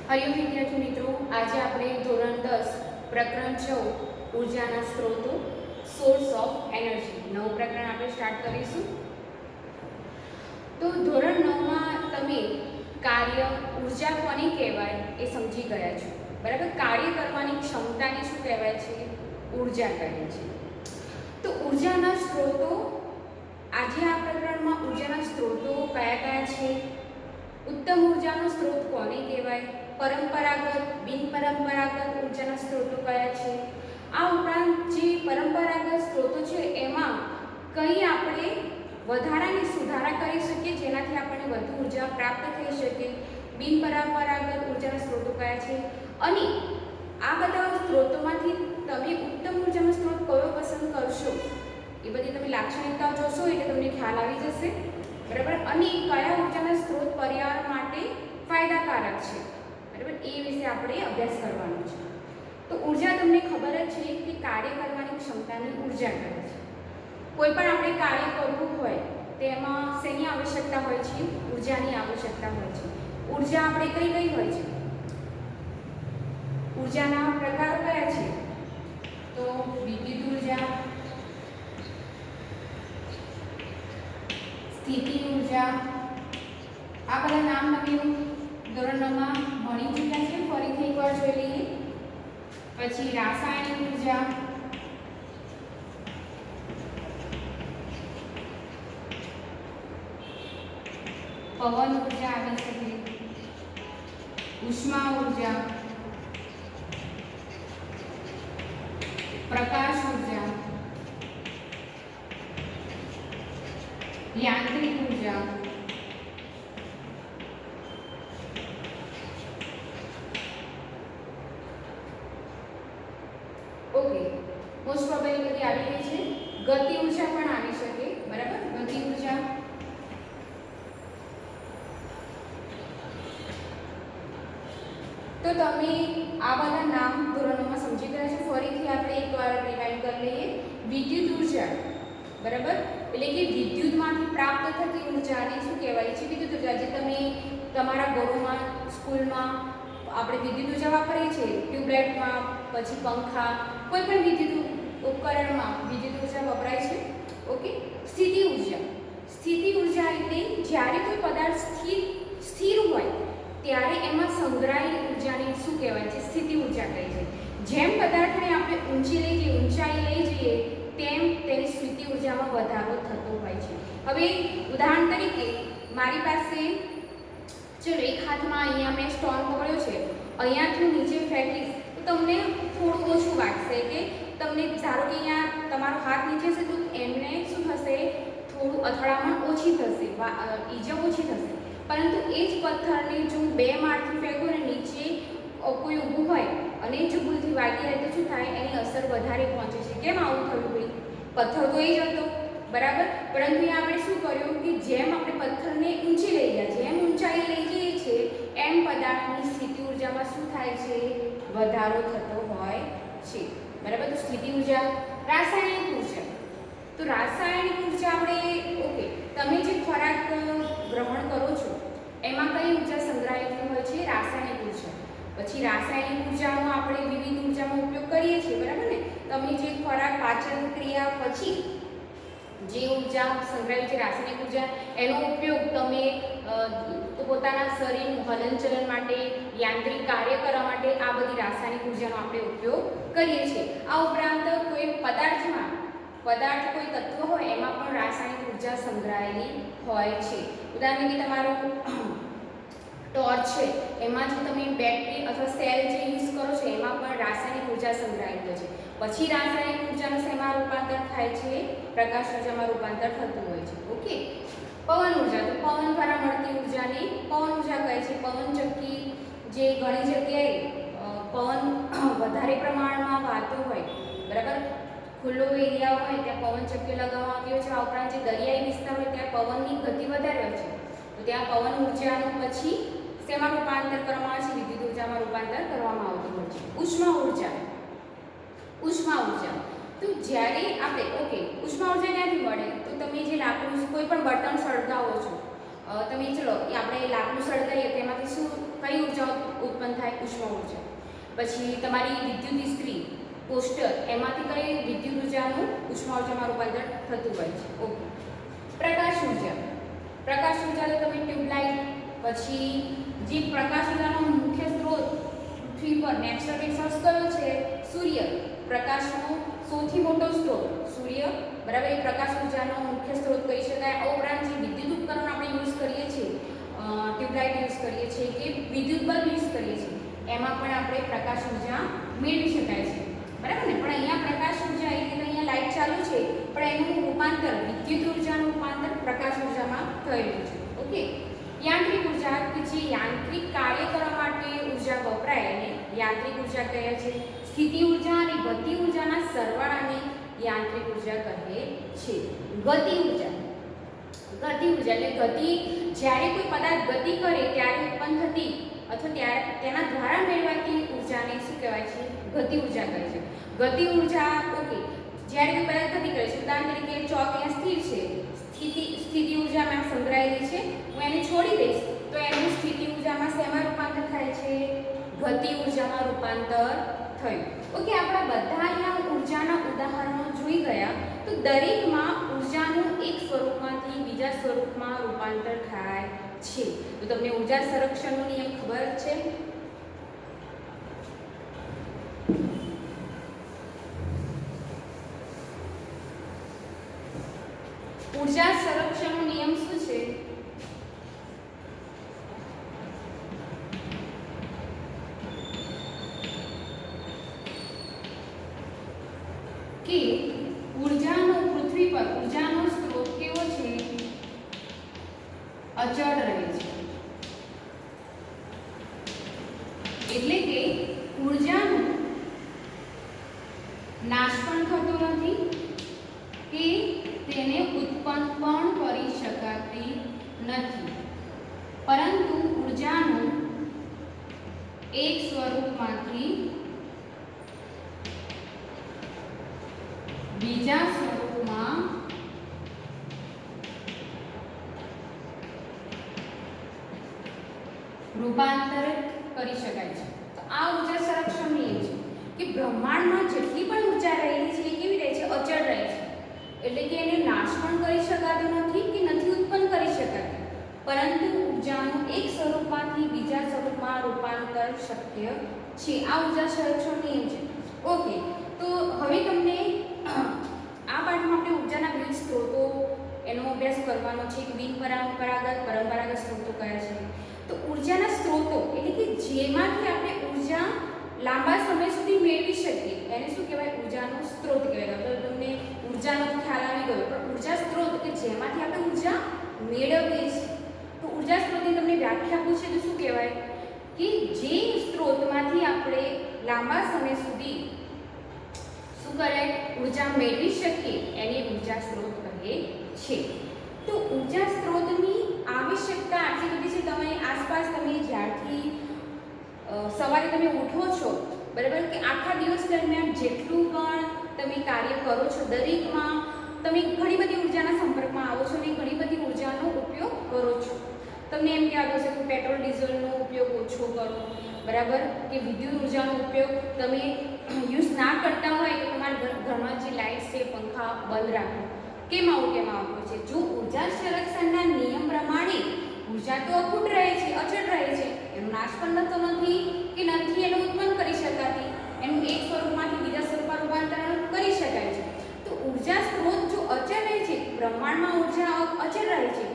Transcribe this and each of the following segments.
હરિયો વિદ્યાર્થી મિત્રો, આજે આપણે ધોરણ 10 પ્રકરણ 14 ઉર્જાના સ્ત્રોતો સોર્સ ઓફ એનર્જી નવું પ્રકરણ આપણે સ્ટાર્ટ કરીશું. તો ધોરણ 9 માં તમે કાર્ય ઉર્જા કોને કહેવાય એ સમજી ગયા છો, બરાબર. કાર્ય કરવાની ક્ષમતાને શું કહેવાય છે? ઉર્જા કહે છે. તો ઉર્જાના સ્ત્રોતો, આજે આ પ્રકરણમાં ઉર્જાના સ્ત્રોતો કયા કયા છે? ઉત્તમ ઉર્જાનો સ્ત્રોત કોને કહેવાય? પરંપરાગત, બિનપરંપરાગત ઉર્જાના સ્ત્રોતો કયા છે? આ ઉપરાંત જે પરંપરાગત સ્ત્રોતો છે એમાં કઈ આપણે વધારાની સુધારા કરી શકીએ જેનાથી આપણને વધુ ઉર્જા પ્રાપ્ત થઈ શકે? બિનપરંપરાગત ઉર્જાના સ્ત્રોતો કયા છે? અને આ બધા સ્ત્રોતોમાંથી તમે ઉત્તમ ઉર્જાનો સ્ત્રોત કયો પસંદ કરશો એ બધી તમે લાક્ષણિકતાઓ જોશો એટલે તમને ખ્યાલ આવી જશે, બરાબર. અને કયા ઉર્જાના સ્ત્રોત પર્યાવરણ માટે ફાયદાકારક છે, બરાબર, એ વિશે આપણે અભ્યાસ કરવાનો છે. તો ઉર્જા તમને ખબર જ છે કે કાર્ય કરવાની ક્ષમતાની ઉર્જા કહે છે. કોઈ પણ આપણે કાર્ય કરવું હોય તેમાં શેની આવશ્યકતા હોય છે? ઉર્જાની આવશ્યકતા હોય છે. ઉર્જા આપણે કઈ કઈ હોય છે? ઉર્જાના પ્રકારો કયા છે? તો વિદ્યુત ઉર્જા, સ્થિતિ ઉર્જા, આ બધા નામ તમે ધોરણ 9 માં ભણી ચૂક્યા છે, ફરીથી એકવાર જોઈ લઈએ. પછી રાસાયણિક ઉર્જા, પવન ઉર્જા આવી શકે, ઉષ્મા ઉર્જા, પ્રકાશ ઉર્જા, યાંત્રિક ઉર્જા, ઓકે, મોસ્ટ પ્રોબેબલી બધી આવી ગઈ છે. ગતિ ઉર્જા પણ આવી શકે, બરાબર. ગતિ ઉર્જા, તો તમે આ બધા નામ ધોરણોમાં સમજી ગયા છો. ફરીથી આપણે એકવાર રિવાઇન્ડ કરી લઈએ. વિદ્યુત ઉર્જા, બરાબર, એટલે કે વિદ્યુતમાંથી પ્રાપ્ત થતી ઉર્જાને શું કહેવાય છે? વિદ્યુત ઉર્જા. જે તમે તમારા ઘરોમાં, સ્કૂલમાં આપણે વિદ્યુત ઉર્જા વાપરીએ છીએ, ટ્યુબલાઇટમાં, પછી પંખા, કોઈ પણ વિદ્યુત ઉપકરણમાં વિદ્યુત ઉર્જા વપરાય છે. ઓકે. સ્થિતિ ઉર્જા, સ્થિતિ ઉર્જા એટલે જ્યારે કોઈ પદાર્થ સ્થિર હોય ત્યારે એમાં સંગ્રહાયેલી ઉર્જાને શું કહેવાય છે? સ્થિતિ ઉર્જા કહે છે. જેમ પદાર્થને આપણે ઊંચાઈ લઈ જઈએ તેમ તેની સ્થિતિ ઉર્જામાં વધારો થતો હોય છે. હવે ઉદાહરણ તરીકે મારી પાસે, ચલો એક હાથમાં અહીંયા મેં સ્ટોન પકડ્યો છે, અહીંયાથી નીચે ફેંકીશ તો તમને થોડું ઓછું વાગશે, કે તમને ધારો કે અહીંયા તમારો હાથ નીચે છે તો એમને શું થશે? થોડું અથડામણ ઓછી થશે, ઈજા ઓછી થશે. પરંતુ એ જ પથ્થરને જો 2 માળથી ફેંકો ને નીચે કોઈ ઊભું હોય અને જો ભૂલથી વાગી જાય તો શું થાય? એની અસર વધારે પહોંચે છે. કેમ આવું થયું ભાઈ? પથ્થર તો એ જ હતો, બરાબર. પરંતુ અહીંયા આપણે શું કર્યું કે જેમ આપણે પથ્થરને ઊંચી લઈ ગયા, જેમ ઊંચાઈ લઈ જઈએ છીએ એમ પદાર્થની સ્થિતિ ઉર્જામાં શું થાય છે? વધારો થતો હોય છે, બરાબર. તો સ્થિતિ ઉર્જા. રાસાયણિક ઉર્જા, તો રાસાયણિક ઉર્જા આપણે, ઓકે, તમે જે ખોરાક ગ્રહણ કરો છો એમાં કઈ ઉર્જા સંગ્રહાયેલી હોય છે? રાસાયણિક ઉર્જા. પછી રાસાયણિક ઉર્જાનો આપણે વિવિધ ઉર્જામાં ઉપયોગ કરીએ છીએ, બરાબર ને. તમે જે ખોરાક પાચન ક્રિયા પછી જે ઉર્જા સંગ્રહાયેલી છે રાસાયણિક ઉર્જા, એનો ઉપયોગ તમે પોતાના શરીરનું હલનચલન માટે, યાંત્રિક કાર્ય કરવા માટે આ બધી રાસાયણિક ઉર્જાનો આપણે ઉપયોગ કરીએ છીએ. આ ઉપરાંત કોઈ પદાર્થ કોઈ તત્વ હોય એમાં પણ રાસાયણિક ઉર્જા સંગ્રહાયેલી હોય છે. ઉદાહરણ તરીકે તમારો ટોર્ચ છે, એમાં જે તમે બેટરી અથવા સેલ જે યુઝ કરો છો એમાં પણ રાસાયણિક ઉર્જા સંગ્રહાયેલી હોય છે. પછી રાસાયણિક ઉર્જાનું શેમાં રૂપાંતર થાય છે? પ્રકાશ ઉર્જામાં રૂપાંતર થતું હોય છે. ઓકે. પવન ઉર્જા, તો પવન દ્વારા મળતી ઉર્જાને પવન ઉર્જા કહે છે. પવનચક્કી, જે ઘણી જગ્યાએ પવન વધારે પ્રમાણમાં વાતો હોય, બરાબર, ખુલ્લો એરિયા હોય ત્યાં પવનચક્કી લગાવવામાં આવી હોય છે. આ ઉપરાંત જે દરિયાઈ વિસ્તાર હોય ત્યાં પવનની ગતિ વધારે હોય છે, તો ત્યાં પવન ઉર્જાનું પછી શેમાં રૂપાંતર કરવામાં આવે છે? વિદ્યુત ઉર્જામાં રૂપાંતર કરવામાં આવતું હોય છે. ઉષ્મા ઉર્જા, ઉષ્મા ઉર્જા, તો જ્યારે આપણે, ઓકે, ઉષ્મા ઉર્જા ક્યાંથી મળે? તો તમે જે લાકડું, કોઈ પણ બર્તન સળગાવો છો, તમે ચલો આપણે લાકડું સળગાવીએ તેમાંથી શું કઈ ઉર્જા ઉત્પન્ન થાય? ઉષ્મા ઉર્જા. પછી તમારી વિદ્યુત ઇસ્ત્રી, પોસ્ટર, એમાંથી કઈ વિદ્યુત ઉર્જાનું ઉષ્મા ઉર્જામાં રૂપાંતર થતું હોય છે. ઓકે. પ્રકાશ ઉર્જા. પ્રકાશ ઉર્જા તો તમે ટ્યુબલાઇટ, પછી જે પ્રકાશ ઉર્જાનો મુખ્ય સ્ત્રોત પૃથ્વી પર નેચરલ સોર્સ કયો છે? સૂર્ય. પ્રકાશનો સૌથી મોટો સ્ત્રોત સૂર્ય, બરાબર, એ પ્રકાશ ઉર્જાનો મુખ્ય સ્ત્રોત કહી શકાય. આ ઉપરાંત જે વિદ્યુત ઉપકરણ આપણે યુઝ કરીએ છીએ, ટ્યુબલાઇટ યુઝ કરીએ છીએ કે વિદ્યુત બલ્બ યુઝ કરીએ છીએ, એમાં પણ આપણે પ્રકાશ ઉર્જા મેળવી શકાય છે, બરાબર ને. પણ અહીંયા પ્રકાશ ઉર્જા એટલે અહીંયા લાઇટ ચાલુ છે, પણ એનું રૂપાંતર વિદ્યુત ઉર્જાનું રૂપાંતર પ્રકાશ ઉર્જામાં થયેલું છે. ઓકે. યાંત્રિક ઉર્જા કે જે યાંત્રિક કાર્ય કરવા માટે ઉર્જા વપરાય એને યાંત્રિક ઉર્જા કહે છે. સ્થિતિ ઉર્જા અને ગતિ ઉર્જાના સરવાળાને યાંત્રિક ઉર્જા કહે છે. ગતિ ઉર્જા. ગતિ ઉર્જા એટલે ગતિ, જ્યારે કોઈ પદાર્થ ગતિ કરે ત્યારે ઉત્પન્ન થતી અથવા ત્યારે તેના દ્વારા મેળવાતી ઉર્જાને શું કહેવાય છે? ગતિ ઉર્જા કહે છે. ગતિ ઉર્જા, ઓકે, જ્યારે કોઈ પદાર્થ ગતિ કરે છે, ઉદાહરણ તરીકે ચોક અહીંયા સ્થિર છે, સ્થિતિ ઉર્જામાં સંગ્રહાયેલી છે, હું એને છોડી દઈશ તો એનું સ્થિતિ ઉર્જામાં શેમાં રૂપાંતર થાય છે? ગતિ ઉર્જામાં રૂપાંતર થયું. ઓકે. આપણા બધા અહીંયા ઉર્જાના ઉદાહરણો જોઈ ગયા. તો દરેકમાં ઉર્જાનું એક સ્વરૂપમાંથી બીજા સ્વરૂપમાં રૂપાંતર થાય છે. તો તમને ઉર્જા સંરક્ષણનો નિયમ ખબર છે? ઉર્જા સંરક્ષણનો નિયમ શું છે? કે ઉર્જાનો પૃથ્વી પર ઉર્જાનો સ્ત્રોત કેવો છે? અચળ રહે છે. એટલે કે ઉર્જાનો નાશ પણ થતો નથી કે તેને ઉત્પન્ન પણ કરી શકાતી નથી, પરંતુ ઉર્જાનું એક સ્વરૂપમાંથી બીજા સ્વરૂપમાં રૂપાંતરિત કરી શકાય છે. તો આ ઉર્જા સંરક્ષણ નિયમ છે કે બ્રહ્માંડમાં જેટલી પણ ઉર્જા રહેલી છે એ કેવી રહે છે? અચળ રહે છે. એટલે કે એને નાશ પણ કરી શકાતો નથી કે નથી ઉત્પન્ન કરી શકાતી, પરંતુ ઉર્જાનું એક સ્વરૂપમાંથી બીજા સ્વરૂપમાં રૂપાંતર શક્ય છે. આ ઉર્જા સંરક્ષણ નિયમ છે. ઓકે. તો હવે તમને આ પાઠમાં આપણે ઉર્જાના વિવિધ સ્ત્રોતો એનો અભ્યાસ કરવાનો છે કે બિનપરંપરાગત, પરંપરાગત સ્ત્રોતો કયા છે. તો ઉર્જાના સ્ત્રોતો એટલે કે જેમાંથી આપણે ઉર્જા લાંબા સમય સુધી મેળવી શકીએ એને શું કહેવાય? ઉર્જાનો સ્ત્રોત કહેવાય. તો તમને ઉર્જાનો ખ્યાલ આવી ગયો, પણ ઉર્જા સ્ત્રોત કે જેમાંથી આપણે ઉર્જા મેળવીએ છીએ. તો ઉર્જા સ્ત્રોતની તમને વ્યાખ્યા પૂછે તો શું કહેવાય? કે જે સ્ત્રોતમાંથી આપણે લાંબા સમય સુધી શું કરે? ઉર્જા મેળવી શકીએ એને ઉર્જા સ્ત્રોત કહે છે. તો ઉર્જા સ્ત્રોતની આવશ્યકતા આટલી બધી છે. તમે આસપાસ તમે જ્યારથી સવારે તમે ઉઠો છો, બરાબર, કે આખા દિવસ દરમિયાન જેટલું પણ તમે કાર્ય કરો છો દરેકમાં તમે ઘણી બધી ઉર્જાના સંપર્કમાં આવો છો અને ઘણી બધી ઉર્જાનો ઉપયોગ કરો છો. તમને એમ કહેવાતું હશે કે પેટ્રોલ ડીઝલનો ઉપયોગ ઓછો કરો, બરાબર, કે વિદ્યુત ઉર્જાનો ઉપયોગ તમે યુઝ ના કરતા હોય તો તમારા ઘરમાં જે લાઇટ છે, પંખા બંધ રાખો. કેમ આવું છે? જો ઉર્જા સંરક્ષણના નિયમ પ્રમાણે ઉર્જા તો અખૂટ રહે છે, અચળ રહે છે, એનો નાશ પણ થતો નથી કે નથી એનું ઉત્પન્ન કરી શકાતી, એનું એક સ્વરૂપમાંથી બીજા સ્વરૂપમાં રૂપાંતરણ કરી શકાય છે. તો ઉર્જા સ્ત્રોત જો અચળ રહે છે, બ્રહ્માંડમાં ઉર્જા અચળ રહે છે,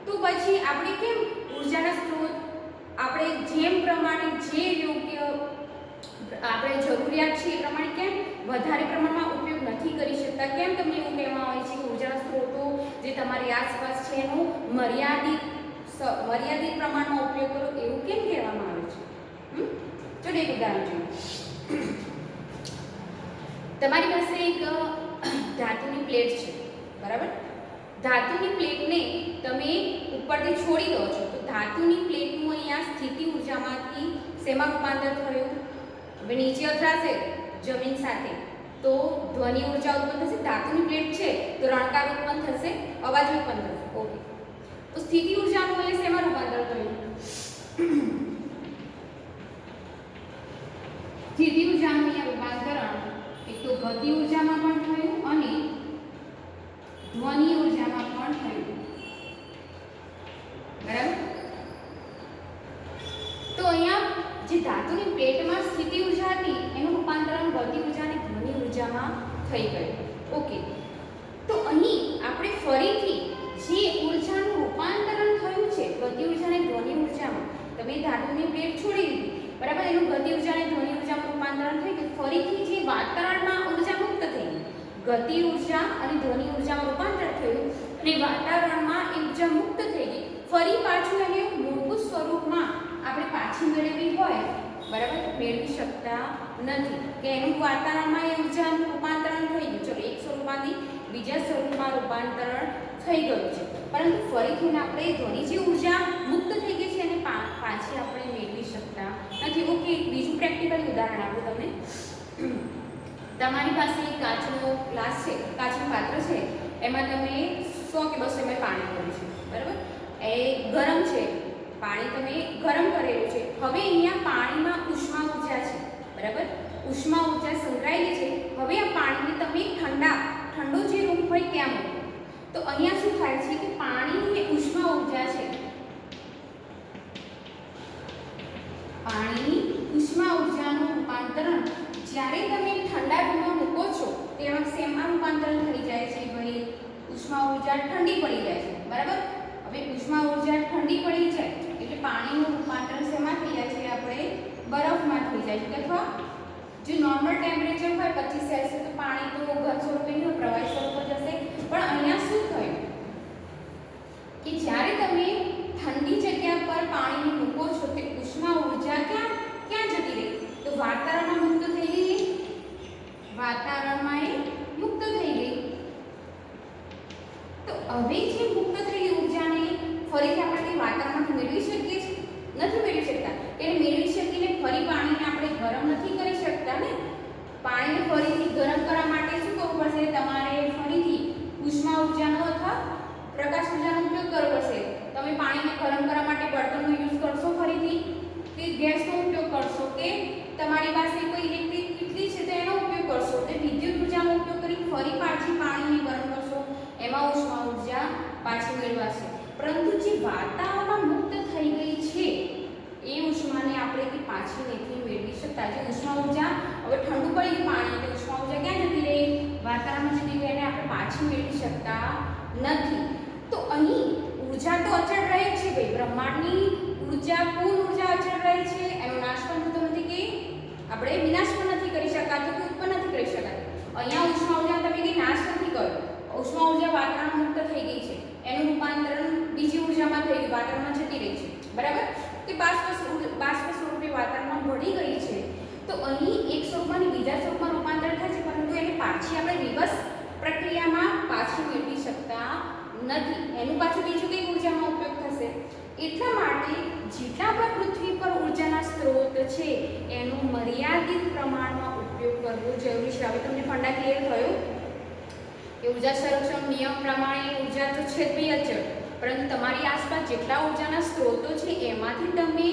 તો પછી આપણે કેમ ઉર્જાના સ્ત્રોત આપણે જેમ પ્રમાણે જે યોગ્ય આપણે જરૂરિયાત છે એ પ્રમાણે કેમ વધારે પ્રમાણમાં ઉપયોગ નથી કરી શકતા? કેમ તમને એવું કહેવામાં આવે છે કે ઉર્જાના સ્ત્રોતો જે તમારી આસપાસ છે એનો મર્યાદિત પ્રમાણમાં ઉપયોગ કરો, એવું કેમ કહેવામાં આવે છે? ચલો એક ઉદાહરણ જોઈએ. તમારી પાસે એક ધાતુની પ્લેટ છે, બરાબર. ધાતુની પ્લેટને તમે ઉપરથી છોડી દો છો તો ધાતુની પ્લેટનું અહીંયા સ્થિતિ ઉર્જામાંથી શેમાં રૂપાંતર થયું? હવે નીચે અથડાશે જમીન સાથે તો ધ્વનિ ઉર્જા ઉત્પન્ન થશે. ધાતુની પ્લેટ છે તો રણકાર ઉત્પન્ન થશે, અવાજ ઉત્પન્ન થશે. ઓકે. તો સ્થિતિ ઉર્જાનું અહીંયા શેમાં રૂપાંતર થયું? સ્થિતિ ઉર્જાનું અહીંયા રૂપાંતરણ એક તો ગતિ ઉર્જામાં પણ થયું અને ધ્વનિ ઉર્જામાં પણ થયું, બરાબર. તો અહીંયા જે ધાતુની પ્લેટમાં સ્થિતિ ઉર્જા હતી એનું રૂપાંતરણ ગતિ ઉર્જા અને ધ્વનિ ઉર્જામાં થઈ ગયું. ઓકે, તો અહીં આપણે ફરીથી જે ઉર્જાનું રૂપાંતરણ થયું છે ગતિ ઉર્જા અને ધ્વનિ ઉર્જામાં, તમે ધાતુની પ્લેટ છોડી દીધી, બરાબર, એનું ગતિ ઉર્જા અને ધ્વનિ ઉર્જામાં રૂપાંતરણ થઈ ગયું. ફરીથી જે વાતાવરણમાં ઉર્જા મુક્ત થઈ ગઈ, ગતિ ઉર્જા અને ધ્વનિ ઉર્જામાં રૂપાંતર થયું અને વાતાવરણમાં એ ઉર્જા મુક્ત થઈ ગઈ. ફરી પાછું એને મૂળભૂત સ્વરૂપમાં આપણે પાછી મેળવવી હોય, બરાબર, મેળવી શકતા નથી કે એનું વાતાવરણમાં એ ઉર્જાનું રૂપાંતરણ થઈ ગયું. ચલો, એક સ્વરૂપમાંથી બીજા સ્વરૂપમાં રૂપાંતરણ થઈ ગયું છે, પરંતુ ફરીથી આપણે ધ્વનિ જે ઉર્જા મુક્ત થઈ ગઈ છે એને પાછી આપણે મેળવી શકતા નથી. ઓકે, બીજું પ્રેક્ટિકલ ઉદાહરણ આપું તમને. તમારી પાસે એક કાચનો ગ્લાસ છે, કાચનું પાત્ર છે, એમાં તમે 100 કે 200 ml પાણી ભર્યું છે, બરાબર. એ ગરમ છે, પાણી તમે ગરમ કરેલું છે. હવે અહીંયા પાણીમાં ઉષ્મા ઉર્જા છે, બરાબર, ઉષ્મા ઉર્જા સંગ્રહાયેલી છે. હવે આ પાણીને તમે ઠંડો જે રૂમ હોય ત્યાં મૂકો. તો અહીંયા શું થાય છે કે પાણીની ઉષ્મા ઉર્જા છે, પાણીની ઉષ્મા ઉર્જાનું રૂપાંતરણ જ્યારે તમે ઠંડા રૂમમાં મૂકો છો તેમાં શેમાં રૂપાંતરણ થઈ જાય છે? ભાઈ, ઉષ્મા ઉર્જા ઠંડી પડી જાય છે, બરાબર. હવે ઉષ્મા ઉર્જા ઠંડી પડી જાય એટલે પાણીનું રૂપાંતરણ શેમાં થઈ જાય છે? આપણે બરફમાં થઈ જાય છે. અથવા જો નોર્મલ ટેમ્પરેચર હોય 25 સેલ્સિયસ તો પાણી તો ઘન સ્વરૂપે નહીં, પ્રવાહી સ્વરૂપે જશે. પણ અહીંયા શું થયું કે જ્યારે તમે ઠંડી જગ્યા પર પાણીને મૂકો છો તે ઉષ્મા ઉર્જા ક્યાં જતી રહી? તો વાતાવરણમાં મુક્ત થઈ ગઈ, વાતાવરણમાં એ મુક્ત થઈ ગઈ. તો હવે જે મુક્ત થયેલી ઉર્જાને ફરીથી આપણે વાતાવરણમાંથી મેળવી શકીએ છીએ? નથી મેળવી શકતા. એને મેળવી શકીને ફરી પાણીને આપણે ગરમ નથી કરી શકતા ને. પાણીને ફરીથી ગરમ કરવા માટે શું કરવું પડશે? તમારે ફરીથી ઉષ્મા ઉર્જાનો અથવા પ્રકાશ ઉર્જાનો ઉપયોગ કરવો પડશે. તમે પાણીને ગરમ કરવા માટે બળતણનો યુઝ કરશો ફરીથી, કે ગેસનો ઉપયોગ કરશો, કે તમારી પાસે કોઈ ઇલેક્ટ્રિક કેટલી છે તો એનો ઉપયોગ કરશો, તો વિદ્યુત ઉર્જાનો ઉપયોગ કરી ફરી પાછી પાણીને ગરમ કરશો, એમાં ઉષ્મા ઉર્જા પાછી મેળવાશે. પરંતુ જે વાતાવરણમાં મુક્ત થઈ ગઈ છે એ ઉષ્માને આપણે પાછી નથી મેળવી શકતા. જે ઉષ્મા ઉર્જા હવે ઠંડુ પડી ગયું પાણી એટલે ઉષ્મા ઉર્જા ક્યાં જતી રહી? વાતાવરણમાં જતી રહી, એને આપણે પાછી મેળવી શકતા નથી. તો અહીં ઉર્જા તો અચળ રહે છે ભાઈ, બ્રહ્માંડની ઉર્જા, કુલ ઉર્જા અચળ રહે છે, એનો નાશ પણ થતો નથી કે આપણે વિનાશ પણ નથી કરી શકાતો કે ઉત્પન્ન નથી કરી શકાતો. અહીંયા ઉષ્મા ઉર્જા તમે કે નાશ નથી કર્યો, ઉષ્મા ઉર્જા વાતાવરણ મુક્ત થઈ ગઈ છે, એનું રૂપાંતરણ બીજી ઉર્જામાં થઈ ગયું, વાતાવરણમાં જતી રહી છે, બરાબર, કે બાષ્પ સ્વરૂપે વાતાવરણમાં ભળી ગઈ છે. તો અહીં એક સ્વરૂપમાંથી બીજા સ્વરૂપમાં રૂપાંતર થાય છે, પરંતુ એને પાછી આપણે રિવર્સ પ્રક્રિયામાં પાછી મેળવી શકતા નથી. એનું પાછું બીજું કઈ ઉર્જામાં ઉપયોગ થશે. એટલા માટે જેટલા પણ પૃથ્વી પર ઉર્જાના સ્ત્રોત છે એનું મર્યાદિત પ્રમાણમાં ઉપયોગ કરવો જરૂરી છે. હવે તમને ફંડા ક્લિયર થયો કે ઉર્જા સંરક્ષણ નિયમ પ્રમાણે ઉર્જા તો છે જ અચળ, પરંતુ તમારી આસપાસ જેટલા ઉર્જાના સ્ત્રોતો છે એમાંથી તમે,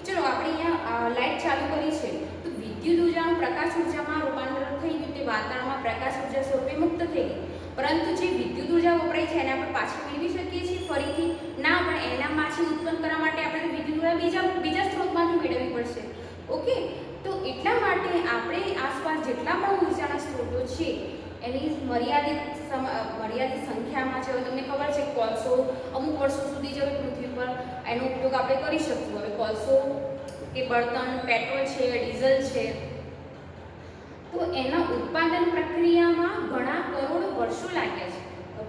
ચલો આપણે અહીંયા લાઇટ ચાલુ કરી છે તો વિદ્યુત ઉર્જાનું પ્રકાશ ઉર્જામાં રૂપાંતરણ થઈ ગયું, તે વાતાવરણમાં પ્રકાશ ઉર્જા સ્વરૂપે મુક્ત થઈ ગઈ. પરંતુ જે વિદ્યુત ઉર્જા વપરાય છે એને આપણે પાછી મેળવી શકીએ છીએ ફરીથી? ના, પણ એના પાછી ઉત્પન્ન કરવા માટે આપણે વિદ્યુત ઉર્જા બીજા સ્ત્રોતમાંથી મેળવવી પડશે. ઓકે, તો એટલા માટે આપણે આસપાસ જેટલા પણ ઉર્જાના સ્ત્રોતો છે એની મર્યાદિત સંખ્યામાં છે. હવે તમને ખબર છે કોલસો અમુક વર્ષો સુધી જ હવે પૃથ્વી પર એનો ઉપયોગ આપણે કરી શકીશું. હવે કોલસો કે બળતણ, પેટ્રોલ છે, ડીઝલ છે, તો એના ઉત્પાદન પ્રક્રિયામાં ઘણા કરોડો વર્ષો લાગ્યા છે.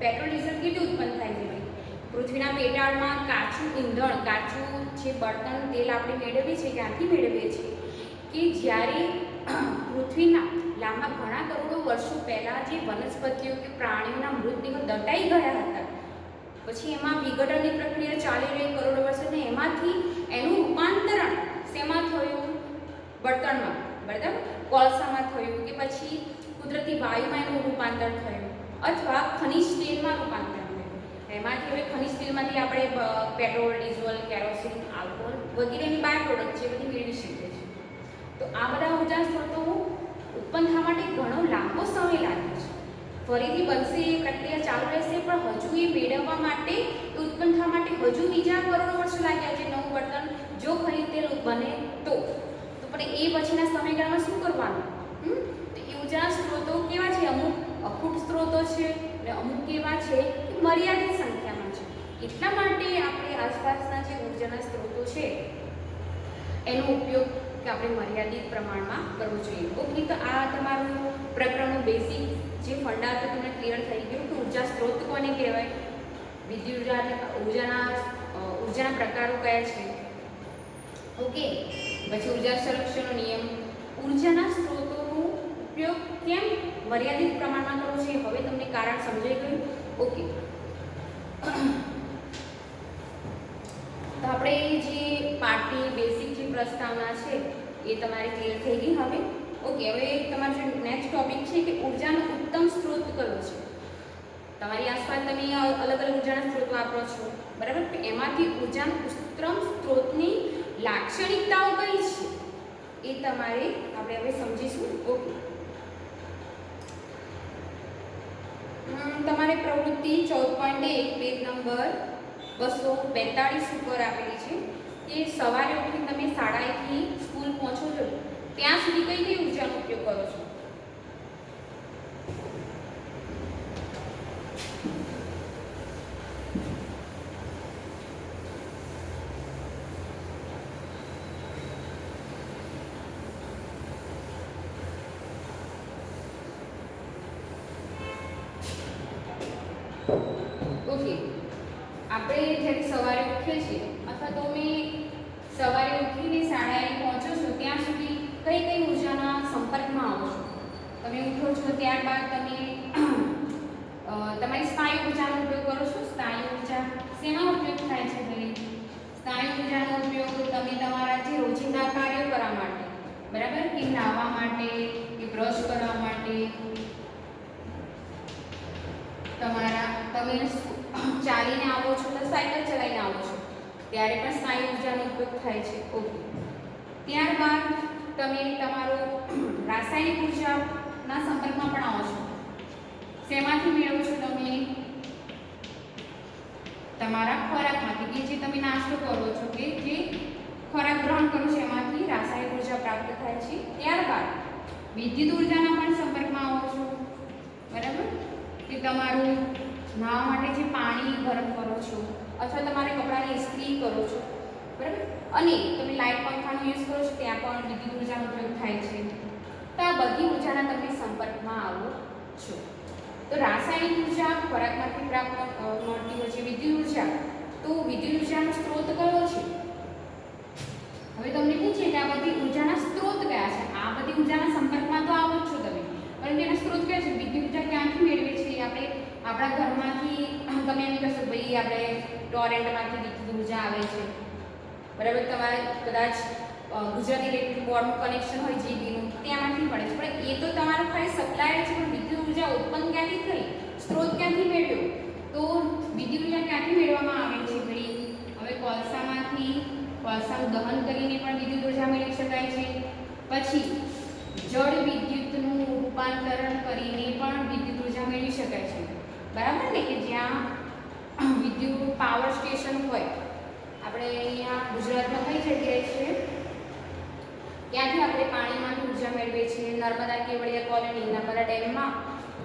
પેટ્રોલ ડીઝલ કેટલું ઉત્પન્ન થાય છે ભાઈ? પૃથ્વીના પેટાળમાં કાચું ઈંધણ, કાચું જે બળતણ તેલ આપણે મેળવીએ છીએ ક્યાંથી મેળવીએ છીએ? કે જ્યારે પૃથ્વીના લાંબા ઘણા કરોડો વર્ષો પહેલાં જે વનસ્પતિઓ કે પ્રાણીઓના મૃતદેહો દટાઈ ગયા હતા, પછી એમાં વિઘટનની પ્રક્રિયા ચાલી રહી કરોડો વર્ષો, અને એમાંથી એનું રૂપાંતરણ શેમાં થયું? બળતણમાં, બરાબર, કોલસામાં થયું, કે પછી કુદરતી વાયુમાં એનું રૂપાંતર થયું, અથવા ખનિજ તેલમાં રૂપાંતર થયું. એમાંથી હવે ખનિજ તેલમાંથી આપણે પેટ્રોલ, ડીઝલ, કેરોસીન, આલ્કોહોલ વગેરેની બાય પ્રોડક્ટ છે બધી મેળવી શકીએ છીએ. તો આ બધા ઉર્જા સ્ત્રોતો ઉત્પન્ન થવા માટે ઘણો લાંબો સમય લાગે છે. ફરીથી બનશે, એ પ્રક્રિયા ચાલુ રહેશે, પણ હજુ એ મેળવવા માટે, ઉત્પન્ન થવા માટે હજુ બીજા કરોડો વર્ષો લાગ્યા છે. નવું બળતણ જો ખરીદેલ બને તો પણ એ પછીના સમયગાળામાં શું કરવાનું? તો એ ઉર્જા સ્ત્રોતો કેવા છે? અમુક અખૂટ સ્ત્રોતો છે અને અમુક કેવા છે કે મર્યાદિત સંખ્યામાં છે. એટલા માટે આપણે આસપાસના જે ઉર્જાના સ્ત્રોતો છે એનો ઉપયોગ કે આપણે મર્યાદિત પ્રમાણમાં કરવો જોઈએ. ઓકે, તો આ તમારું પ્રકરણનું બેસિક જે ફંડા તો તમને ક્લિયર થઈ ગયું કે ઉર્જા સ્ત્રોત કોને કહેવાય, વિદ્યુત ઉર્જાના પ્રકારો કયા છે. ઓકે, પછી ઉર્જા સંરક્ષણનો નિયમ, ઉર્જાના સ્ત્રોતોનો ઉપયોગ કેમ મર્યાદિત પ્રમાણમાં કરવો છે, હવે તમને કારણ સમજાઈ ગયું. ઓકે, તો આપણે જે પાઠની બેસિક જે પ્રસ્તાવના છે એ તમારી ક્લિયર થઈ ગઈ હવે. ઓકે, હવે તમારો જે નેક્સ્ટ ટોપિક છે કે ઉર્જાનો ઉત્તમ સ્ત્રોત કયો છે. તમારી આસપાસ તમે અલગ અલગ ઉર્જાના સ્ત્રોત વાપરો છો, બરાબર? એમાંથી ઉર્જાના ઉત્તમ સ્ત્રોતની લાક્ષણિકતાઓ કઈ છે એ તમારે આપણે હવે સમજીશું. ઓકે, તમારે પ્રવૃત્તિ 14.1 પેજ નંબર 242 ઉપર આપેલી છે કે સવારે ઉઠીને તમે શાળાએથી સ્કૂલ પહોંચો છો ત્યાં સુધી કઈ કઈ ઉર્જાનો ઉપયોગ કરો છો? ઓકે, આપણે જ્યારે સવારે ઉઠીએ છીએ અથવા તો અમે સવારે ઉઠીને શાળાએ પહોંચો છો ત્યાં સુધી કઈ કઈ ઉર્જાના સંપર્કમાં આવો છો? તમે ઉઠો છો ત્યારબાદ તમે તમારી સ્નાયુ ઉર્જાનો ઉપયોગ કરો છો. સ્નાયુ ઉર્જા શેમાં ઉપયોગ થાય છે? ભાઈ, સ્નાયુ ઉર્જાનો ઉપયોગ તમે તમારા જે રોજિંદા કાર્યો કરવા માટે, બરાબર, કે નાહવા માટે, કે બ્રશ કરવા માટે, તમે ચાલીને આવો છો તો સાયકલ ચલાવીને આવો છો ત્યારે પણ સ્નાયુ ઉર્જાનો ઉપયોગ થાય છે. ઓકે, ત્યારબાદ તમે તમારો રાસાયણિક ઉર્જાના સંપર્કમાં પણ આવો છો. શેમાંથી મેળવો છો? તમે તમારા ખોરાકમાંથી, કે જે તમે નાસ્તો કરો છો, કે જે ખોરાક ગ્રહણ કરો છો એમાંથી રાસાયણિક ઉર્જા પ્રાપ્ત થાય છે. ત્યારબાદ વિદ્યુત ઉર્જાના પણ સંપર્કમાં આવો છો, બરાબર, કે તમારું નાહવા માટે જે પાણી ગરમ કરો છો અથવા તમારે કપડાની ઇસ્ત્રી કરો છો, બરાબર, અને તમે લાઇટ પંખાનો યુઝ કરો છો ત્યાં પણ વિદ્યુત ઉર્જાનો ઉપયોગ થાય છે. તો આ બધી ઉર્જાના તમે સંપર્કમાં આવો છો. તો રાસાયણિક ઉર્જા ખોરાકમાંથી પ્રાપ્ત મળતી હોય છે. વિદ્યુત ઉર્જા, તો વિદ્યુત ઉર્જાનો સ્ત્રોત કયો છે? હવે તમને પૂછે કે આ બધી ઉર્જાના સ્ત્રોત કયા છે? આ બધી ઉર્જાના સંપર્કમાં તો આવો જ છો તમે, પરંતુ એના સ્ત્રોત કયા છે? વિદ્યુત ઉર્જા ક્યાંથી મેળવીએ છીએ? આપણે આપણા ઘરમાંથી, તમે એમ કહેશો ભાઈ આપણે ટોરેન્ટમાંથી વિદ્યુત ઉર્જા આવે છે, બરાબર, તમારે કદાચ ગુજરાત ઇલેક્ટ્રિક બોર્ડનું કનેક્શન હોય જીબીનું, ત્યાંમાંથી મળે છે, પણ એ તો તમારો ખાલી સપ્લાય છે. પણ વિદ્યુત ઉર્જા ઉત્પન્ન ક્યાંથી થઈ? સ્ત્રોત ક્યાંથી મેળવ્યો? તો વિદ્યુત ઉર્જા ક્યાંથી મેળવવામાં આવે છે? ભાઈ, હવે કોલસાનું દહન કરીને પણ વિદ્યુત ઉર્જા મેળવી શકાય છે. પછી જળ વિદ્યુતનું રૂપાંતરણ કરીને પણ વિદ્યુત ઉર્જા મેળવી શકાય છે, બરાબર ને, કે જ્યાં વિદ્યુત પાવર સ્ટેશન હોય, આપણે અહીંયા ગુજરાતમાં કઈ જગ્યાએ છે ત્યાંથી આપણે પાણીમાંથી ઉર્જા મેળવીએ છીએ. નર્મદા કેવડિયા કોલોની, નર્મદા ડેમમાં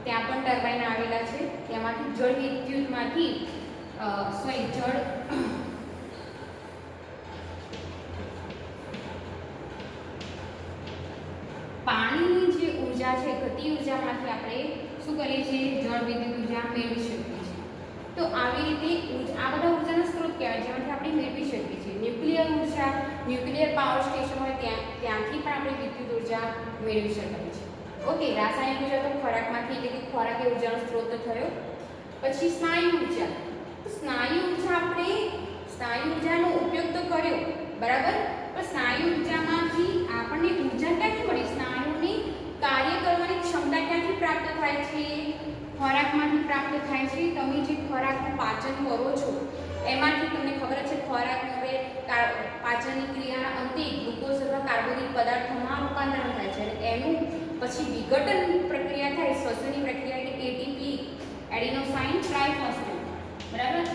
ત્યાં પણ ટર્બાઇન આવેલા છે. ત્યાંમાંથી જળ વિદ્યુતમાંથી પાણીની જે ઉર્જા છે, ગતિ ઉર્જામાંથી આપણે શું કરીએ છીએ? જળ વિદ્યુત ઉર્જા મેળવી શકીએ છીએ. તો આવી રીતે આ બધા ઉર્જાના સ્ત્રોત કહેવાય જેમાંથી આપણે મેળવી શકીએ છીએ. ન્યુક્લિયર ઉર્જા, ન્યુક્લિયર પાવર સ્ટેશન હોય ત્યાંથી પણ આપણે વિદ્યુત ઉર્જા મેળવી શકાય છે. ઓકે, રાસાયણિક ઉર્જા તો ખોરાકમાંથી, એટલે કે ખોરાક એ ઉર્જાનો સ્ત્રોત થયો. પછી સ્નાયુ ઉર્જા. તો સ્નાયુ ઉર્જાનો ઉપયોગ તો કર્યો, બરાબર, પણ સ્નાયુ ઉર્જામાંથી આપણને ઉર્જા ક્યાંથી મળી? સ્નાયુની કાર્ય કરવાની ક્ષમતા ક્યાંથી પ્રાપ્ત થાય છે? ખોરાકમાંથી પ્રાપ્ત થાય છે. તમે જે ખોરાકનું પાચન કરો છો એમાંથી તમને ખબર છે ખોરાક હવે પાચનની ક્રિયાના અંતે ગ્લુકોઝ અથવા કાર્બોદિત પદાર્થોમાં રૂપાંતરણ થાય છે અને એનું પછી વિઘટન પ્રક્રિયા થાય, શ્વસનની પ્રક્રિયા એટલે એટીપી એડિનોસાઇન ટ્રાઇફોસ્ફેટ. બરાબર.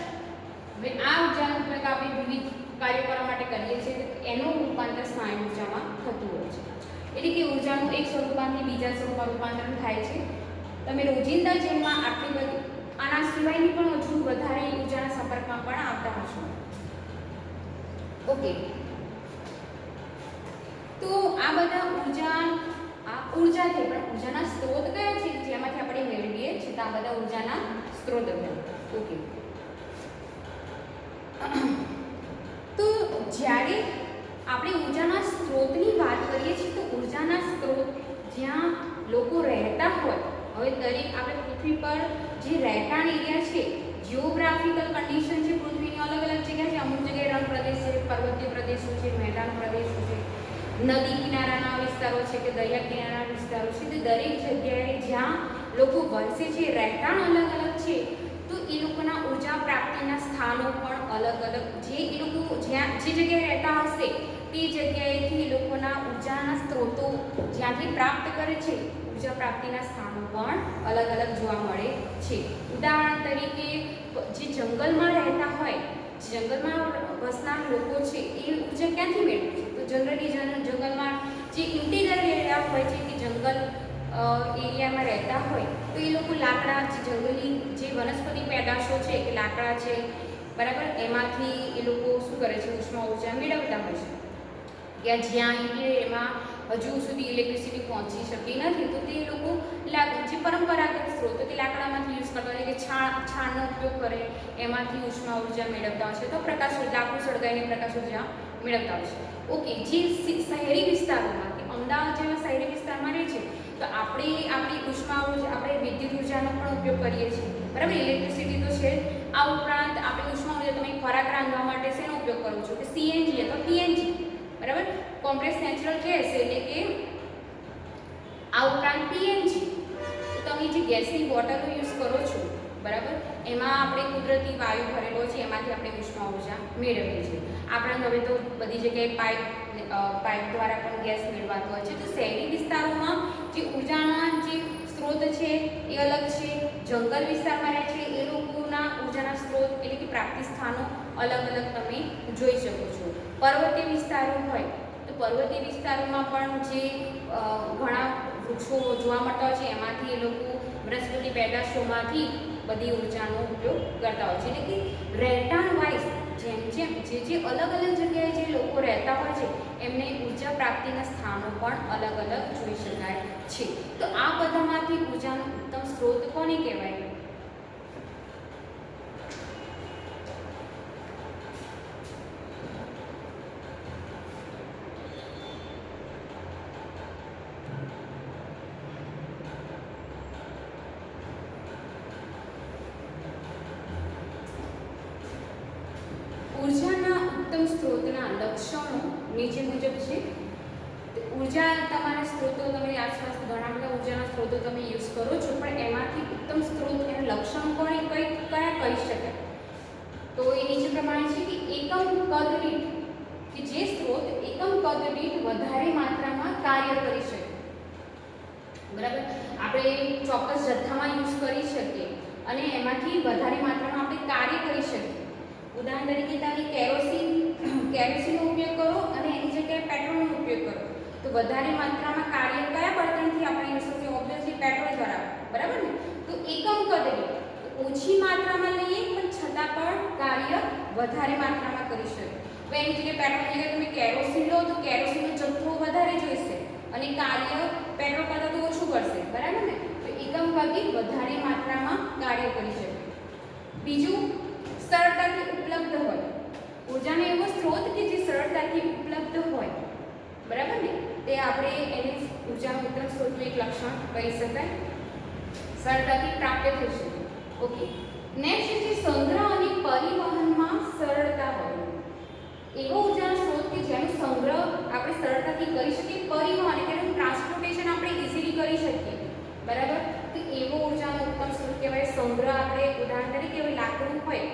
હવે આ ઉર્જાનો ઉપયોગ આપણે વિવિધ કાર્યો કરવા માટે કરીએ છીએ, એનું રૂપાંતર સ્નાયુ ઉર્જામાં થતું હોય છે. એટલે કે ઉર્જાનું એક સ્વરૂપમાંથી બીજા સ્વરૂપમાં રૂપાંતરણ થાય છે. તમે રોજિંદા જીવનમાં આટલી બધી આના સિવાયની પણ હજુ વધારે ઉર્જાના સંપર્કમાં પણ આવતા હશો. ઓકે, તો આ બધા ઉર્જા છે, પણ ઉર્જાના સ્ત્રોત કયા છે જેમાંથી આપણે મેળવીએ છીએ? તો આ બધા ઉર્જાના સ્ત્રોત હતા. ઓકે, તો જ્યારે આપણે ઉર્જાના સ્ત્રોતની વાત કરીએ છીએ તો ઉર્જાના સ્ત્રોત જ્યાં લોકો રહેતા હોય, હવે દરેક આપણે પૃથ્વી પર જે રહેઠાણ એરિયા છે, જીઓગ્રાફિકલ કન્ડિશન છે પૃથ્વીની અલગ અલગ જગ્યા છે. અમુક જગ્યાએ રણ પ્રદેશ છે, પર્વતીય પ્રદેશો છે, મેદાન પ્રદેશો છે, નદી કિનારાના વિસ્તારો છે કે દરિયા કિનારાના વિસ્તારો છે. તો દરેક જગ્યાએ જ્યાં લોકો વસે છે, રહેઠાણ અલગ અલગ છે, તો એ લોકોના ઉર્જા પ્રાપ્તિના સ્થાનો પણ અલગ અલગ, જે એ લોકો જ્યાં જે જગ્યાએ રહેતા હશે તે જગ્યાએથી એ લોકોના ઉર્જાના સ્ત્રોતો જ્યાંથી પ્રાપ્ત કરે છે, ઉર્જા પ્રાપ્તિના સ્થાનો પણ અલગ અલગ જોવા મળે છે. ઉદાહરણ તરીકે જે જંગલમાં રહેતા હોય, જંગલમાં વસનાર લોકો છે, એ ઉર્જા ક્યાંથી મેળવે છે? તો જનરલી જંગલમાં જે ઇન્ટિરિયર એરિયા હોય છે કે જંગલ એરિયામાં રહેતા હોય તો એ લોકો લાકડા, જે જંગલી જે વનસ્પતિ પેદાશો છે કે લાકડા છે, બરાબર, એમાંથી એ લોકો શું કરે છે? ઉષ્મા ઉર્જા મેળવતા હોય છે. કે જ્યાં એમાં હજુ સુધી ઇલેક્ટ્રિસિટી પહોંચી શકી નથી, તો તે લોકો જે પરંપરાગત સ્ત્રોતો કે લાકડામાંથી યુઝ કરતા હોય કે છાણનો ઉપયોગ કરે, એમાંથી ઉષ્મા ઉર્જા મેળવતા હોય છે. તો લાકડું સળગાવીને પ્રકાશ ઉર્જા મેળવતા હોય છે. ઓકે, જે શહેરી વિસ્તારોમાં કે અમદાવાદ જેવા શહેરી વિસ્તારમાં રહે છે તો આપણી ઉષ્મા ઉર્જા, આપણે વિદ્યુત ઉર્જાનો પણ ઉપયોગ કરીએ છીએ. બરાબર, ઇલેક્ટ્રિસિટી તો છે. આ ઉપરાંત આપણે ઉષ્મા ઉર્જા, તમે ખોરાક રાંધવા માટે શેનો ઉપયોગ કરો છો? કે સીએનજી અથવા પીએનજી. બરાબર, કોમ્પ્રેસ નેચરલ ગેસ એટલે કે આ ઉપરાંત પીએનજી. તો તમે જે ગેસની બોટલો યુઝ કરો છો, બરાબર, એમાં આપણે કુદરતી વાયુ ભરેલો છે, એમાંથી આપણે ઉષ્મા ઉર્જા મેળવીએ છીએ. આપણે હવે તો બધી જગ્યાએ પાઇપ દ્વારા પણ ગેસ મેળવાતો હોય છે. તો શહેરી વિસ્તારોમાં જે ઉર્જાના જે સ્ત્રોત છે એ અલગ છે. જંગલ વિસ્તારમાં રહે છે એ લોકોના ઉર્જાના સ્ત્રોત એટલે કે પ્રાપ્તિ સ્થાનો અલગ અલગ તમે જોઈ શકો છો. પર્વતીય વિસ્તારો હોય તો પર્વતીય વિસ્તારોમાં પણ જે ઘણા વૃક્ષો જોવા મળતા હોય છે, એમાંથી એ લોકો વનસ્પતિ પેદાશોમાંથી બધી ઉર્જાનો ઉપયોગ કરતા હોય છે. એટલે કે રહેઠાણ વાઇઝ જેમ જે અલગ અલગ જગ્યાએ જે લોકો રહેતા હોય છે એમને ઉર્જા પ્રાપ્તિના સ્થાનો પણ અલગ અલગ જોઈ શકાય છે. તો આ બધામાંથી ઉર્જાનો ઉત્તમ સ્ત્રોત કોને કહેવાય? ઉર્જાના ઉત્તમ સ્ત્રોતના લક્ષણો નીચે મુજબ છે. ઉર્જા તમારા સ્ત્રોતો, તમે આસપાસ ઘણા બધા ઉર્જાના સ્ત્રોતો તમે યુઝ કરો છો, પણ એમાંથી ઉત્તમ સ્ત્રોત એના લક્ષણો પણ કયા કહી શકાય? તો એ નીચે પ્રમાણે છે કે એકમ કદ દીઠ, કે જે સ્ત્રોત એકમ કદ દીઠ વધારે માત્રામાં કાર્ય કરી શકે. બરાબર, આપણે ચોક્કસ જથ્થામાં યુઝ કરી શકીએ અને એમાંથી વધારે માત્રામાં આપણે કાર્ય કરી શકીએ. ઉદાહરણ તરીકે તમે કેરોસીનનો ઉપયોગ કરો અને એની જગ્યાએ પેટ્રોલનો ઉપયોગ કરો તો વધારે માત્રામાં કાર્ય કયા બળતણથી આપણે યુઝ થશે? ઓબ્વિયસલી પેટ્રોલ દ્વારા. બરાબર ને? તો એકમ કદ દીઠ ઓછી માત્રામાં લઈએ પણ છતાં પણ કાર્ય વધારે માત્રામાં કરી શકે. તો એની જગ્યાએ પેટ્રોલની જગ્યાએ તમે કેરોસીન લો તો કેરોસીનનો જથ્થો વધારે જોઈશે અને કાર્ય પેટ્રોલ કરતાં તો ઓછું કરશે. બરાબર ને? તો એકમ કદ દીઠ વધારે માત્રામાં કાર્ય કરી શકે. બીજું, સરળતાથી ઉપલબ્ધ હોય. ઉર્જાનો એવો સ્ત્રોત કે જે સરળતાથી ઉપલબ્ધ હોય. બરાબર ને? તે આપણે એને ઉર્જાનું ઉત્તમ સ્ત્રોતનું એક લક્ષણ કહી શકાય. સરળતાથી પ્રાપ્ત થઈ શકે. ઓકે, નેક્સ્ટ છે સંગ્રહ અને પરિવહનમાં સરળતા હોય. એવો ઉર્જાનો સ્ત્રોત કે જેનો સંગ્રહ આપણે સરળતાથી કરી શકીએ, પરિવહન એટલે એનું ટ્રાન્સપોર્ટેશન આપણે ઇઝીલી કરી શકીએ. બરાબર, તો એવો ઉર્જાનો ઉત્તમ સ્ત્રોત કહેવાય. સંગ્રહ આપણે ઉદાહરણ તરીકે હવે લાકડું હોય,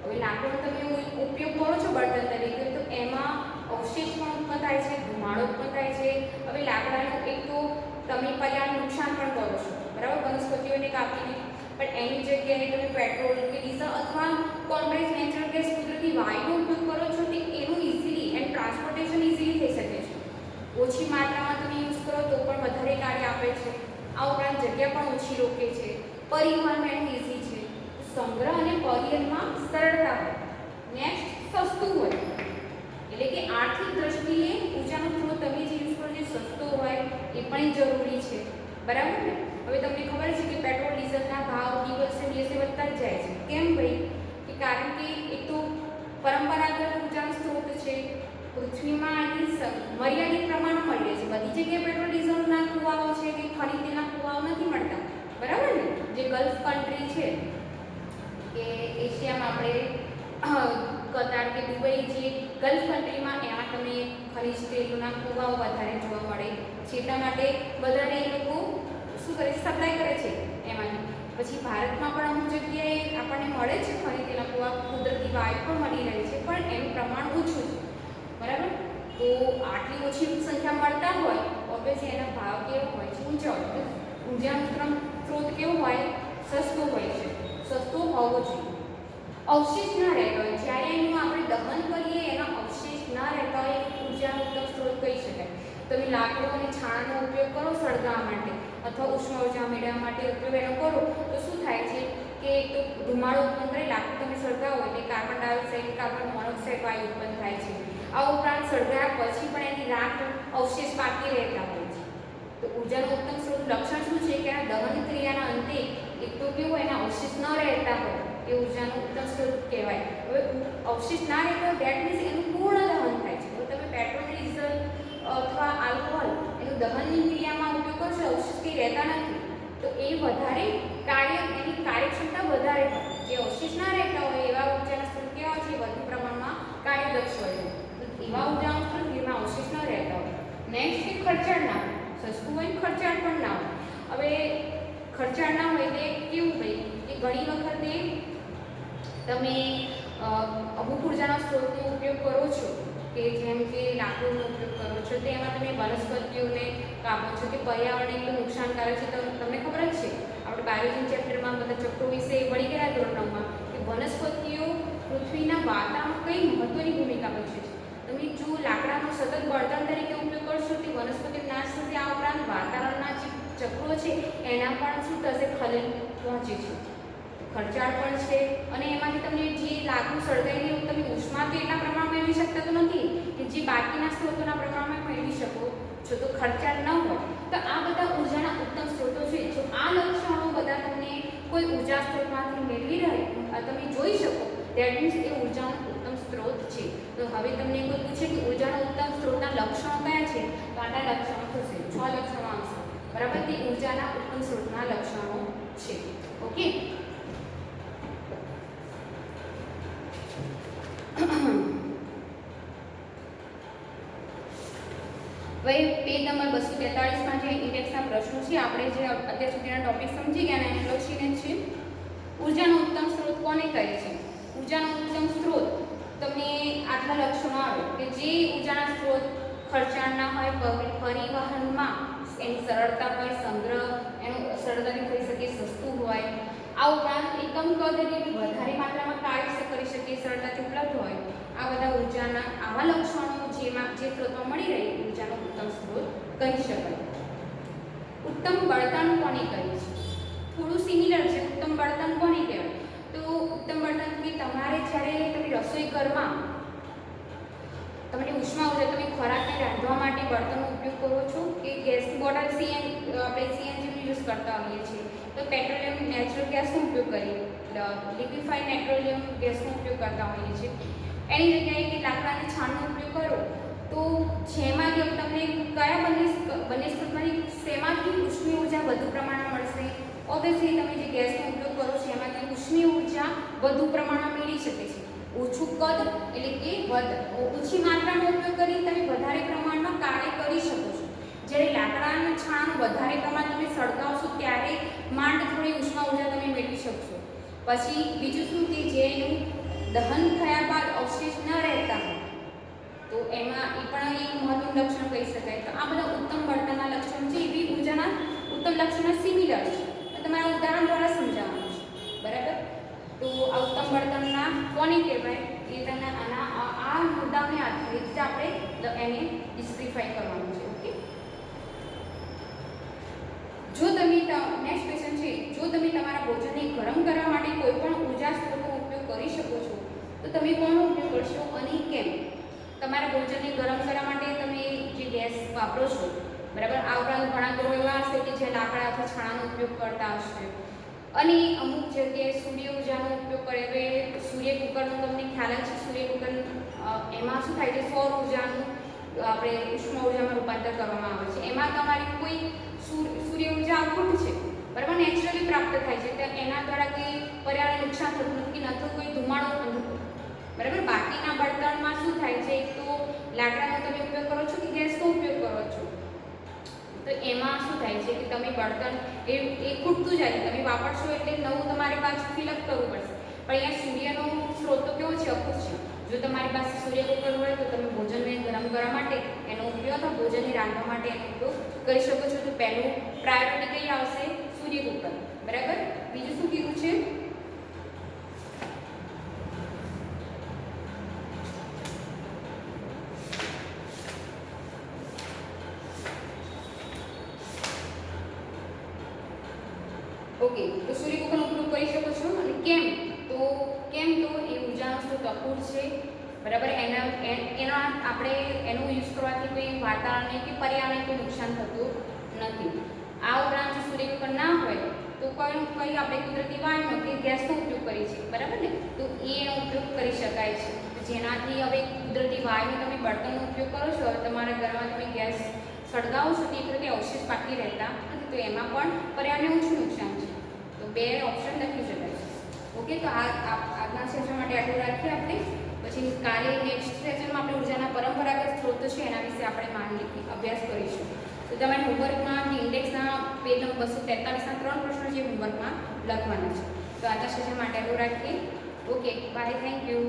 હવે લાકડુનો તમે ઉપયોગ કરો છો બળતણ તરીકે, તો એમાં અવશેષ પણ ઉત્પન્ન થાય છે, ધુમાડો ઉત્પન્ન થાય છે. હવે લાકડાનું એક તો તમે પર્યાવરણ નુકસાન પણ કરો છો, બરાબર, વનસ્પતિઓને કાપીને, પણ એની જગ્યાએ તમે પેટ્રોલ કે ડીઝલ અથવા કોમ્પ્રેસ નેચરલ ગેસ કુદરતી વાયુનો ઉપયોગ કરો છો તે એનું ઇઝીલી એન્ડ ટ્રાન્સપોર્ટેશન ઇઝીલી થઈ શકે છે. ઓછી માત્રામાં તમે યુઝ કરો તો પણ વધારે કાર્ય આપે છે. આ ઉપરાંત જગ્યા પણ ઓછી રોકે છે, પરિવહન ઇઝી છે, સંગ્રહ અને પરિવહનમાં સરળતા હોય. નેક્સ્ટ સસ્તું હોય, એટલે કે આર્થિક દ્રષ્ટિએ ઊર્જાનો સ્ત્રોત તમે જે યુઝ કરો જે સસ્તો હોય એ પણ જરૂરી છે, બરાબર ને. હવે તમને ખબર છે કે પેટ્રોલ ડીઝલના ભાવ દિવસે દિવસે વધતા જ જાય છે. કેમ ભાઈ? કે કારણ કે એક તો પરંપરાગત ઊર્જાનો સ્ત્રોત છે, પૃથ્વીમાં આની મર્યાદિત પ્રમાણમાં મળી રહે છે. બધી જગ્યાએ પેટ્રોલ ડીઝલના કુવાઓ છે કે ખનિજ તેલના કુવાઓ નથી મળતા, બરાબર ને. જે ગલ્ફ કન્ટ્રી છે કે એશિયામાં આપણે કતાર કે દુબઈ જે ગલ્ફ કન્ટ્રીમાં એમાં તમે ખનિજ તેલના કુવાઓ વધારે જોવા મળે છે. એટલા માટે વધારે એ લોકો શું કરે છે, સપ્લાય કરે છે એમાંથી. પછી ભારતમાં પણ અમુક જગ્યાએ આપણને મળે છે ખનિજ તેલના કુવા, કુદરતી વાયુ પણ મળી રહે છે, પણ એનું પ્રમાણ ઓછું છે, બરાબર. તો આટલી ઓછી સંખ્યા મળતા હોય ઓબ્વિયસલી એના ભાવ કેવો હોય છે, ઊંચા હોય છે. ઊર્જાનો સ્ત્રોત કેવો હોય, સસ્તો હોય છે, સસ્તો હોવો જોઈએ. અવશેષ ના રહેતા હોય, જ્યારે એનું આપણે દહન કરીએ એના અવશેષ ના રહેતા હોય ઊર્જાનો ઉત્તમ સ્ત્રોત કહી શકાય. તમે લાકડો અને છાણનો ઉપયોગ કરો સળગાવવા માટે અથવા ઉષ્મા ઊર્જા મેળવવા માટે ઉપયોગ એનો કરો તો શું થાય છે કે એક તો ધુમાડો ઉત્પન્ન કરે. લાકડું તમે સળગાવો એટલે કાર્બન ડાયોક્સાઇડ, કાર્બન મોનોક્સાઇડ વાયુ ઉત્પન્ન થાય છે. આ ઉપરાંત સળગાવ્યા પછી પણ એની રાખ અવશેષ બાકી રહેતા હોય છે. તો ઊર્જાનો ઉત્તમ સ્ત્રોત લક્ષણ શું છે કે આ દહન ક્રિયાના અંતે એક તો કેવું એના અવશેષ ન રહેતા હોય એ ઊર્જાનો ઉત્તમ સ્ત્રોત કહેવાય. હવે અવશેષ ના રહેતા હોય દેટ મીન્સ એનું પૂર્ણ દહન થાય છે. હવે તમે પેટ્રોલ, ડીઝલ અથવા આલ્કોહોલ એનું દહનની ક્રિયામાં ઉપયોગ કરશો, અવશેષ કંઈ રહેતા નથી તો એ વધારે એની કાર્યક્ષમતા વધારે હોય. જે અવશેષ ના રહેતા હોય એવા ઊર્જાના સ્ત્રોત કેવા છે, વધુ પ્રમાણમાં કાર્યદક્ષ હોય છે. તો એવા ઊર્જાનો સ્ત્રોત જેમાં અવશેષ ન રહેતા હોય. નેક્સ્ટ છે ખર્ચાળ ના હોય. સસ્તું હોય, ખર્ચાળ પણ ના હોય. હવે ખર્ચાળ ના હોય એટલે કેવું ભાઈ કે ઘણી વખતે તમે અમુક ઊર્જાના સ્ત્રોતનો ઉપયોગ કરો છો કે જેમ કે લાકડુંનો ઉપયોગ કરો છો, તો એમાં તમે વનસ્પતિઓને કાપો છો કે પર્યાવરણને એટલું નુકસાનકારક છે. તો તમને ખબર જ છે આપણે બાયોલોજી ચેપ્ટરમાં બધા ચક્રો વિશે ભણી ગયા ધોરણ 9માં કે વનસ્પતિઓ પૃથ્વીના વાતાવરણમાં કઈ મહત્વની ભૂમિકા ભજવે છે. તમે જો લાકડાનો સતત બળતણ તરીકે ઉપયોગ કરશો તે વનસ્પતિ નાશ થશે. આ ઉપરાંત વાતાવરણના જે ચક્રો છે એના પણ શું થશે, ખલેલ પહોંચે છે. ખર્ચાળ પણ છે અને એમાંથી તમને જે લાકડું સળગાઈને તમે ઉષ્મા તો એટલા પ્રમાણમાં મેળવી શકતા તો નથી કે જે બાકીના સ્ત્રોતોના પ્રમાણમાં મેળવી શકો છો. તો ખર્ચાળ ન હોય તો આ બધા ઊર્જાના ઉત્તમ સ્ત્રોતો છે. જો આ લક્ષણો બધા તમને કોઈ ઊર્જા સ્ત્રોતમાંથી મેળવી રહે તમે જોઈ શકો દેટ મીન્સ એ ઊર્જાનો ઉત્તમ સ્ત્રોત છે. તો હવે તમને કોઈ પૂછે કે ઊર્જાના ઉત્તમ સ્ત્રોતના લક્ષણો કયા છે તો આના લક્ષણો થશે 6 લક્ષણો આવશે, બરાબર. તે ઊર્જાના ઉત્તમ સ્ત્રોતના લક્ષણો છે. ઓકે, હવે પેજ નંબર 243માં જે ઇન્ડેક્સના પ્રશ્નો છે આપણે જે અત્યાર સુધીના ટોપિક સમજી ગયા ને એને લક્ષીને છે. ઊર્જાનો ઉત્તમ સ્ત્રોત કોને કહે છે? ઊર્જાનો ઉત્તમ સ્ત્રોત તમને આટલા લક્ષણો આવે કે જે ઊર્જાના સ્ત્રોત ખર્ચાળ ના હોય, પરિવહનમાં એની સરળતા હોય, સંગ્રહ એનું સરળતાથી થઈ શકે, સસ્તું હોય. આ ઉપરાંત એકમ કદ એટલે વધારે માત્રામાં કાર્ય કરી શકે, સરળતાથી ઉપલબ્ધ હોય. આ બધા ઊર્જાના આવા લક્ષણો જેમાં જે સ્ત્રોતમાં મળી રહે ઊર્જાનો ઉત્તમ સ્ત્રોત કહી શકાય. ઉત્તમ બળતણ કોને કહે છે? થોડું સિમિલર છે. ઉત્તમ બળતણ કોને કહેવાય? તો ઉત્તમ બળતણ કે તમારે જ્યારે તમે રસોઈ ઘરમાં તમને ઉષ્મા ઊર્જા, તમે ખોરાકને રાંધવા માટે બળતણનો ઉપયોગ કરો છો કે ગેસની બોટલ આપણે સીએનજીનો યુઝ કરતા હોઈએ છીએ તો પેટ્રોલિયમ નેચરલ ગેસનો ઉપયોગ કરીએ, લિક્વિફાઈડ પેટ્રોલિયમ ગેસનો ઉપયોગ કરતા હોઈએ છીએ. એની જગ્યાએ કે લાકડાની છાણનો ઉપયોગ કરો તો જેમાંથી તમને કયા બંને સ્ત્રોતમાંથી શેમાંથી ઉષ્મી ઊર્જા વધુ પ્રમાણમાં મળશે? ઓબ્વિયસલી તમે જે ગેસનો ઉપયોગ કરો છો એમાંથી ઉષ્મી ઊર્જા વધુ પ્રમાણમાં મેળવી શકે છે. ઓછું કદ એટલે કે ઓછી માત્રાનો ઉપયોગ કરી તમે વધારે પ્રમાણમાં કાર્ય કરી શકો છો. જ્યારે લાકડાના છાણનું વધારે પ્રમાણ તમે સળગાવશો ત્યારે માંડ થોડી ઉષ્મા ઊર્જા તમે મેળવી શકશો. પછી બીજું શું કે જેનું દહન થયા બાદ અવશેષ ન રહેતા હોય તો એમાં એ પણ એક મહત્વનું લક્ષણ કહી શકાય. તો આ બધા ઉત્તમ બળતણના લક્ષણ છે, એવી ઉર્જાના ઉત્તમ લક્ષણો સિમિલર છે. તો તમારે ઉદાહરણ દ્વારા સમજાવવાનું છે, બરાબર. તો આ ઉત્તમ બળતણના કોને કહેવાય એ તમને આ મુદ્દાને આધારિત આપણે એને ડિસ્ક્રિફાઈ કરવાનું છે. ઓકે, જો તમે નેક્સ્ટ ક્વેશ્ચન છે, જો તમે તમારા ભોજનને ગરમ કરવા માટે કોઈ પણ ઉર્જા સ્ત્રોતનો ઉપયોગ કરી શકો છો તો તમે કોનો ઉપયોગ કરશો અને કેમ? તમારા ભોજનને ગરમ કરવા માટે તમે જે ગેસ વાપરો છો, બરાબર. આ ઉપરાંત ઘણા ઘરો એવા હશે કે જે લાકડા અથવા છાણાનો ઉપયોગ કરતા હશે, અને અમુક જગ્યાએ સૂર્ય ઉર્જાનો ઉપયોગ કરે. હવે સૂર્ય કુકરનો તમને ખ્યાલ જ છે, સૂર્ય કુકર એમાં શું થાય છે, સૌર ઉર્જાનું આપણે ઉષ્મ ઉર્જામાં રૂપાંતર કરવામાં આવે છે. એમાં તમારી કોઈ સૂર્ય ઉર્જા આઉટપુટ છે, બરાબર, નેચરલી પ્રાપ્ત થાય છે. તો એના દ્વારા કંઈ પર્યાવરણને નુકસાન થતું નથી, ન તો કોઈ ધુમાડો પણ થતો, બરાબર. બાકીના બળતણમાં શું થાય છે, એક તો લાકડાનો તમે ઉપયોગ કરો છો કે ગેસનો ઉપયોગ કરો છો, તો એમાં શું થાય છે કે તમે બળતણ એ ખૂટતું જાય, તમે વાપરશો એટલે નવું તમારે પાછું ફિલઅપ કરવું પડશે. પણ અહીંયા સૂર્યનો સ્ત્રોત તો કેવો છે, અખૂટ છે. જો તમારી પાસે સૂર્ય કુકર હોય તો તમે ભોજનને ગરમ કરવા માટે એનો ઉપયોગ અથવા ભોજનને રાંધવા માટે એનો ઉપયોગ કરી શકો છો. તો પહેલું પ્રાયોરિટી કઈ આવશે? સૂર્ય કુકર, બરાબર. બીજું શું કીધું છે? ઓકે, તો સૂર્ય કુકરનો ઉપયોગ કરી શકો છો. અને કેમ? તો એ ઉર્જાનો સ્ત્રોત અખૂટ છે, બરાબર. એનો આપણે એનો યુઝ કરવાથી કોઈ વાતાવરણને કે પર્યાવરણને કોઈ નુકસાન થતું નથી. આ ઉપરાંત જો સૂર્ય કુકર ના હોય તો કઈ આપણે કુદરતી વાયુનો કે ગેસનો ઉપયોગ કરીએ છીએ, બરાબર ને. તો એનો ઉપયોગ કરી શકાય છે. જેનાથી હવે કુદરતી વાયુનો તમે બળતણનો ઉપયોગ કરો છો, હવે તમારા ઘરમાં તમે ગેસ સળગાવો છો તો એક રીતે અવશેષ બાકી રહેતા નથી, તો એમાં પણ પર્યાવરણને ઓછું નુકસાન છે. તો બે ઓપ્શન લખી શકાય છે. ઓકે, તો આજના સેશન માટે આટલું રાખીએ આપણે. પછી કાલે નેક્સ્ટ સેશનમાં આપણે ઉર્જાના પરંપરાગત સ્ત્રોતો છે એના વિશે આપણે અભ્યાસ કરીશું. તો તમારે હોમવર્કમાં જે ઇન્ડેક્સના પેજ નંબર 243ના 3 પ્રશ્નો જે હોમવર્કમાં લખવાના છે. તો આજના સેશન માટે આટલું રાખીએ. Okay, bye, thank you.